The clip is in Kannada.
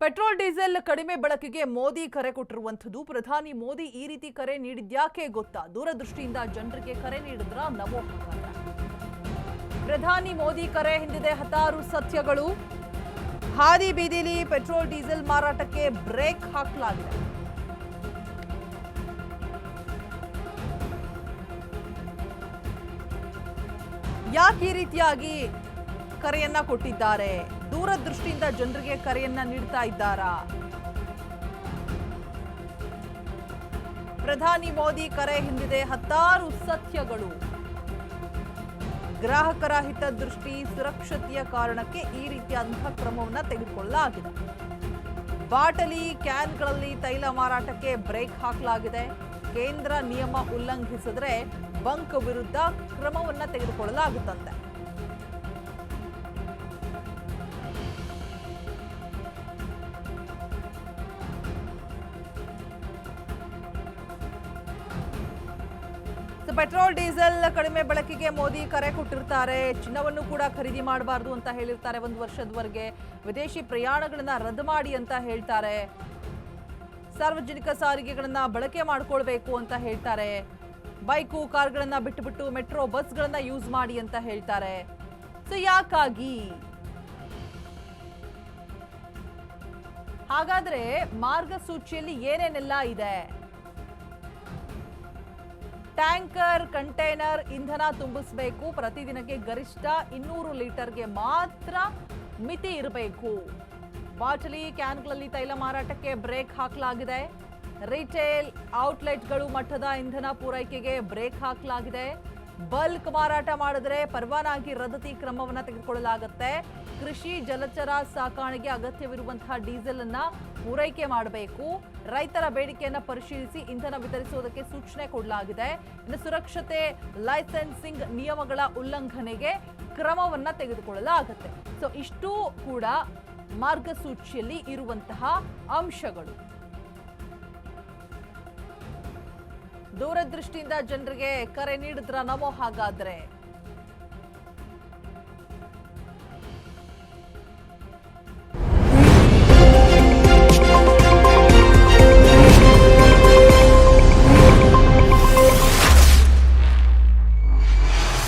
ಪೆಟ್ರೋಲ್ ಡೀಸೆಲ್ ಕಡಿಮೆ ಬಳಕೆಗೆ ಮೋದಿ ಕರೆ ಕೊಟ್ಟಿರುವಂಥದ್ದು. ಪ್ರಧಾನಿ ಮೋದಿ ಈ ರೀತಿ ಕರೆ ನೀಡಿದ್ಯಾಕೆ ಗೊತ್ತಾ? ದೂರದೃಷ್ಟಿಯಿಂದ ಜನರಿಗೆ ಕರೆ ನೀಡಿದ್ರ ನಮೋ ಹಾಗಾದ್ರೆ. ಪ್ರಧಾನಿ ಮೋದಿ ಕರೆ ಹಿಂದಿದೆ ಹತ್ತಾರು ಸತ್ಯಗಳು. ಹಾದಿ ಬೀದಿಲಿ ಪೆಟ್ರೋಲ್ ಡೀಸೆಲ್ ಮಾರಾಟಕ್ಕೆ ಬ್ರೇಕ್ ಹಾಕಲಾಗಿದೆ. ಯಾಕೆ ಈ ರೀತಿಯಾಗಿ ಕರೆಯನ್ನ ಕೊಟ್ಟಿದ್ದಾರೆ? ದೂರದೃಷ್ಟಿಯಿಂದ ಜನರಿಗೆ ಕರೆಯನ್ನ ನೀಡ್ತಾ ಇದ್ದಾರಾ? ಪ್ರಧಾನಿ ಮೋದಿ ಕರೆ ಹಿಂದಿದೆ ಹತ್ತಾರು ಸತ್ಯಗಳು. ಗ್ರಾಹಕರ ಹಿತದೃಷ್ಟಿ ಸುರಕ್ಷತೆಯ ಕಾರಣಕ್ಕೆ ಈ ರೀತಿಯಾದಂತಹ ಕ್ರಮವನ್ನ ತೆಗೆದುಕೊಳ್ಳಲಾಗಿದೆ. ಬಾಟಲಿ ಕ್ಯಾನ್ಗಳಲ್ಲಿ ತೈಲ ಮಾರಾಟಕ್ಕೆ ಬ್ರೇಕ್ ಹಾಕಲಾಗಿದೆ. ಕೇಂದ್ರ ನಿಯಮ ಉಲ್ಲಂಘಿಸಿದ್ರೆ ಬಂಕ್ ವಿರುದ್ಧ ಕ್ರಮವನ್ನ ತೆಗೆದುಕೊಳ್ಳಲಾಗುತ್ತಂತೆ. ಪೆಟ್ರೋಲ್ ಡೀಸೆಲ್ ಕಡಿಮೆ ಬಳಕೆಗೆ ಮೋದಿ ಕರೆ ಕೊಟ್ಟಿರ್ತಾರೆ. ಚಿನ್ನವನ್ನು ಕೂಡ ಖರೀದಿ ಮಾಡಬಾರದು ಅಂತ ಹೇಳಿರ್ತಾರೆ. 1 ವರ್ಷದವರೆಗೆ ವಿದೇಶಿ ಪ್ರಯಾಣಗಳನ್ನ ರದ್ದು ಮಾಡಿ ಅಂತ ಹೇಳ್ತಾರೆ. ಸಾರ್ವಜನಿಕ ಸಾರಿಗೆಗಳನ್ನ ಬಳಕೆ ಮಾಡ್ಕೊಳ್ಬೇಕು ಅಂತ ಹೇಳ್ತಾರೆ. ಬೈಕು ಕಾರ್ಗಳನ್ನ ಬಿಟ್ಟು ಮೆಟ್ರೋ ಬಸ್ಗಳನ್ನ ಯೂಸ್ ಮಾಡಿ ಅಂತ ಹೇಳ್ತಾರೆ. ಸೊ ಯಾಕಾಗಿ? ಹಾಗಾದ್ರೆ ಮಾರ್ಗಸೂಚಿಯಲ್ಲಿ ಏನೇನೆಲ್ಲ ಇದೆ? ಟ್ಯಾಂಕರ್ ಕಂಟೈನರ್ ಇಂಧನ ತುಂಬಿಸಬೇಕು. ಪ್ರತಿದಿನಕ್ಕೆ ಗರಿಷ್ಠ 200 ಲೀಟರ್ಗೆ ಮಾತ್ರ ಮಿತಿ ಇರಬೇಕು. ಬಾಟಲಿ ಕ್ಯಾನ್ಗಳಲ್ಲಿ ತೈಲ ಮಾರಾಟಕ್ಕೆ ಬ್ರೇಕ್ ಹಾಕಲಾಗಿದೆ. ರಿಟೇಲ್ ಔಟ್ಲೆಟ್ಗಳು ಮಟ್ಟದ ಇಂಧನ ಪೂರೈಕೆಗೆ ಬ್ರೇಕ್ ಹಾಕಲಾಗಿದೆ. ಬಲ್ಕ್ ಮಾರಾಟ ಮಾಡಿದ್ರೆ ಪರವಾನಗಿ ರದ್ದತಿ ಕ್ರಮವನ್ನು ತೆಗೆದುಕೊಳ್ಳಲಾಗುತ್ತೆ. ಕೃಷಿ ಜಲಚರ ಸಾಕಾಣೆಗೆ ಅಗತ್ಯವಿರುವಂತಹ ಡೀಸೆಲ್ ಅನ್ನ ಪೂರೈಕೆ ಮಾಡಬೇಕು. ರೈತರ ಬೇಡಿಕೆಯನ್ನು ಪರಿಶೀಲಿಸಿ ಇಂಧನ ವಿತರಿಸುವುದಕ್ಕೆ ಸೂಚನೆ ಕೊಡಲಾಗಿದೆ. ಇನ್ನು ಸುರಕ್ಷತೆ ಲೈಸೆನ್ಸಿಂಗ್ ನಿಯಮಗಳ ಉಲ್ಲಂಘನೆಗೆ ಕ್ರಮವನ್ನ ತೆಗೆದುಕೊಳ್ಳಲಾಗುತ್ತೆ. ಸೊ ಇಷ್ಟು ಕೂಡ ಮಾರ್ಗಸೂಚಿಯಲ್ಲಿ ಇರುವಂತಹ ಅಂಶಗಳು. ದೂರದೃಷ್ಟಿಯಿಂದ ಜನರಿಗೆ ಕರೆ ನೀಡಿದ್ರ ನಮೋ ಹಾಗಾದ್ರೆ.